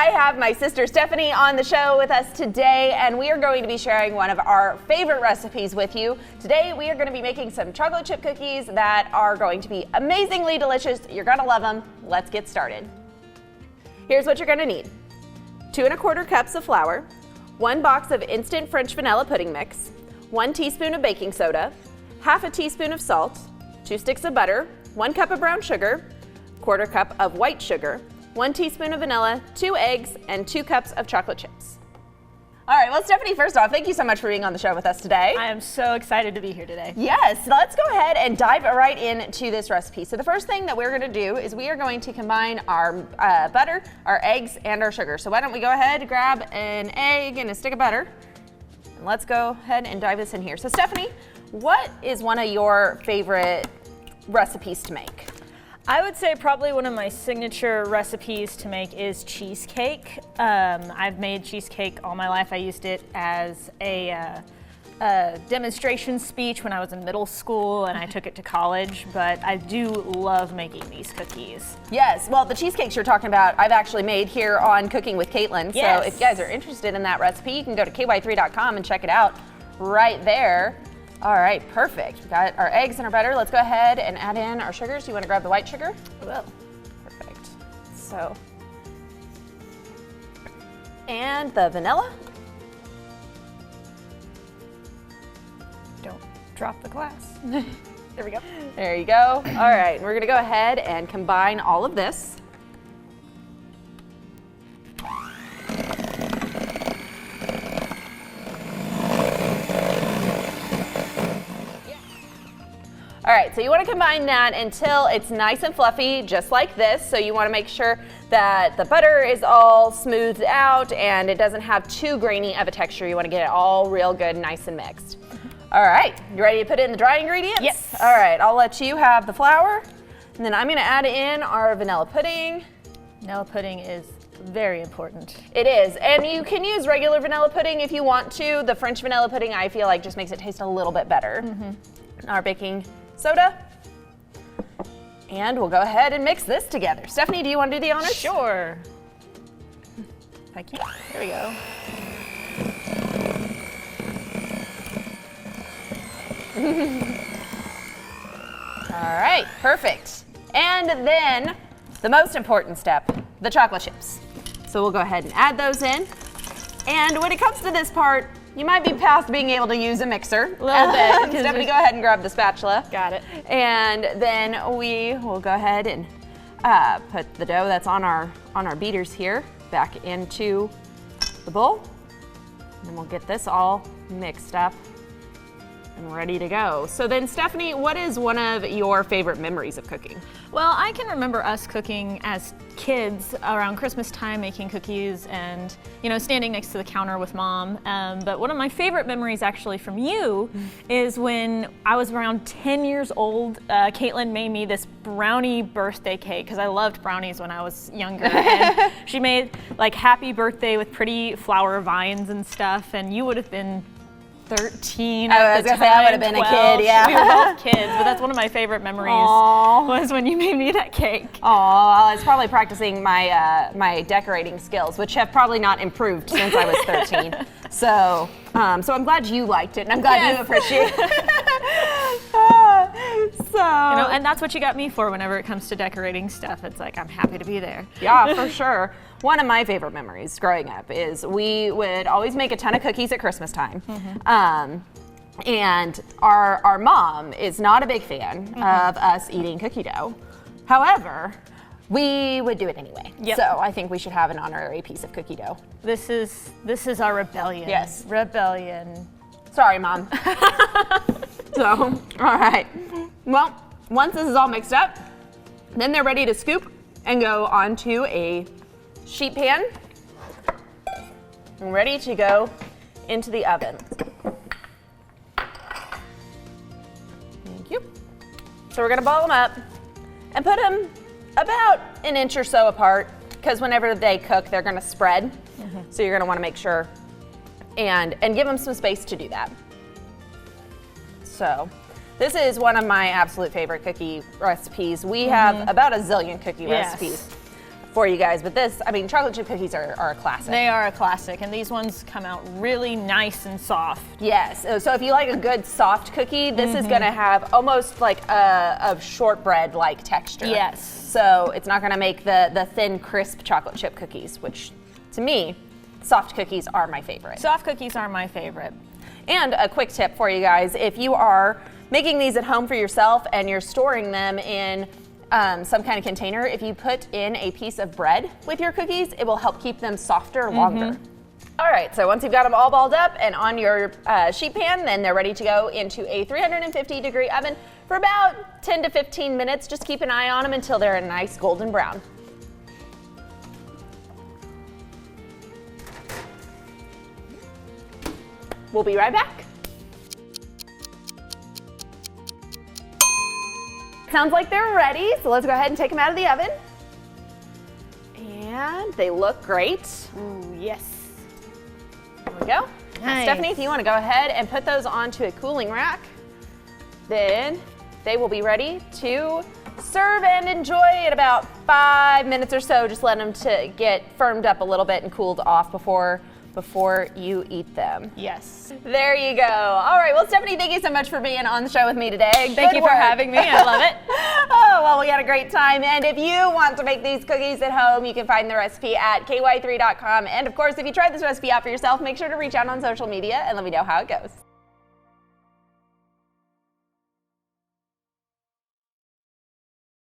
I have my sister Stephanie on the show with us today, and we are going to be sharing one of our favorite recipes with you. Today we are going to be making some chocolate chip cookies that are going to be amazingly delicious. You're going to love them. Let's get started. Here's what you're going to need. 2 1/4 cups of flour, 1 box of instant French vanilla pudding mix, 1 teaspoon of baking soda, half a teaspoon of salt, 2 sticks of butter, 1 cup of brown sugar, 1/4 cup of white sugar, 1 teaspoon of vanilla, 2 eggs, and 2 cups of chocolate chips. All right, well, Stephanie, first off, thank you so much for being on the show with us today. I am so excited to be here today. Yes, let's go ahead and dive right into this recipe. So the first thing that we're gonna do is we are going to combine our butter, our eggs, and our sugar. So why don't we go ahead and grab an egg and a stick of butter, and let's go ahead and dive this in here. So Stephanie, what is one of your favorite recipes to make? I would say probably one of my signature recipes to make is cheesecake. I've made cheesecake all my life. I used it as a demonstration speech when I was in middle school, and I took it to college, but I do love making these cookies. Yes, well, the cheesecakes you're talking about, I've actually made here on Cooking with Kaitlyn. Yes. So if you guys are interested in that recipe, you can go to ky3.com and check it out right there. All right, perfect. We got our eggs and our butter. Let's go ahead and add in our sugars. Do you want to grab the white sugar? I will. Perfect. So, and the vanilla. Don't drop the glass. There we go. There you go. All right, we're gonna go ahead and combine all of this. All right, so you want to combine that until it's nice and fluffy, just like this. So you want to make sure that the butter is all smoothed out and it doesn't have too grainy of a texture. You want to get it all real good, nice and mixed. All right, you ready to put in the dry ingredients? Yes. All right, I'll let you have the flour, and then I'm going to add in our vanilla pudding. Vanilla pudding is very important. It is, and you can use regular vanilla pudding if you want to. The French vanilla pudding, I feel like, just makes it taste a little bit better. Our baking soda, and we'll go ahead and mix this together. Stephanie, do you want to do the honors? Sure. If I can. There we go. All right, perfect. And then the most important step, the chocolate chips. So we'll go ahead and add those in. And when it comes to this part, you might be past being able to use a mixer. A little bit. Stephanie, go ahead and grab the spatula. Got it. And then we will go ahead and put the dough that's on our beaters here back into the bowl. And then we'll get this all mixed up and ready to go. So then, Stephanie, what is one of your favorite memories of cooking? Well, I can remember us cooking as kids around Christmas time, making cookies and, you know, standing next to the counter with Mom. But one of my favorite memories actually from you is when I was around 10 years old, Kaitlyn made me this brownie birthday cake, because I loved brownies when I was younger. And she made like happy birthday with pretty flower vines and stuff, and you would have been 13 I was gonna say I would have been 12. a kid, yeah. We were both kids, but that's one of my favorite memories. Aww. Was when you made me that cake. Oh, I was probably practicing my my decorating skills, which have probably not improved since I was 13. So I'm glad you liked it, and I'm glad you appreciate it. So, You know, and that's what you got me for whenever it comes to decorating stuff. It's like, I'm happy to be there. yeah, for sure. One of my favorite memories growing up is we would always make a ton of cookies at Christmas time. And our mom is not a big fan of us eating cookie dough. However, we would do it anyway. Yep. So I think we should have an honorary piece of cookie dough. This is our rebellion. Yes. Rebellion. Sorry, Mom. So, all right. Well, once this is all mixed up, then they're ready to scoop and go onto a sheet pan and ready to go into the oven. Thank you. So we're gonna ball them up and put them about an inch or so apart, because whenever they cook, they're gonna spread. So you're gonna wanna make sure and give them some space to do that. So this is one of my absolute favorite cookie recipes. We have about a zillion cookie recipes. for you guys. But this, I mean, chocolate chip cookies are a classic. They are a classic, and these ones come out really nice and soft. Yes, so if you like a good soft cookie, this is gonna have almost like a shortbread-like texture. Yes. So it's not gonna make the thin, crisp chocolate chip cookies, which to me, soft cookies are my favorite. Soft cookies are my favorite. And a quick tip for you guys, if you are making these at home for yourself and you're storing them in some kind of container, if you put in a piece of bread with your cookies, it will help keep them softer longer. All right, so once you've got them all balled up and on your sheet pan, then they're ready to go into a 350-degree oven for about 10 to 15 minutes. Just keep an eye on them until they're a nice golden brown. We'll be right back. Sounds like they're ready, so let's go ahead and take them out of the oven. And they look great. Ooh, yes. There we go. Now, Nice. Stephanie, if you want to go ahead and put those onto a cooling rack, then they will be ready to serve and enjoy in about 5 minutes or so. Just let them to get firmed up a little bit and cooled off before you eat them. Yes. There you go. All right, well, Stephanie, thank you so much for being on the show with me today. Thank you for having me. I love it. Oh, well, we had a great time. And if you want to make these cookies at home, you can find the recipe at ky3.com. And of course, if you tried this recipe out for yourself, make sure to reach out on social media and let me know how it goes.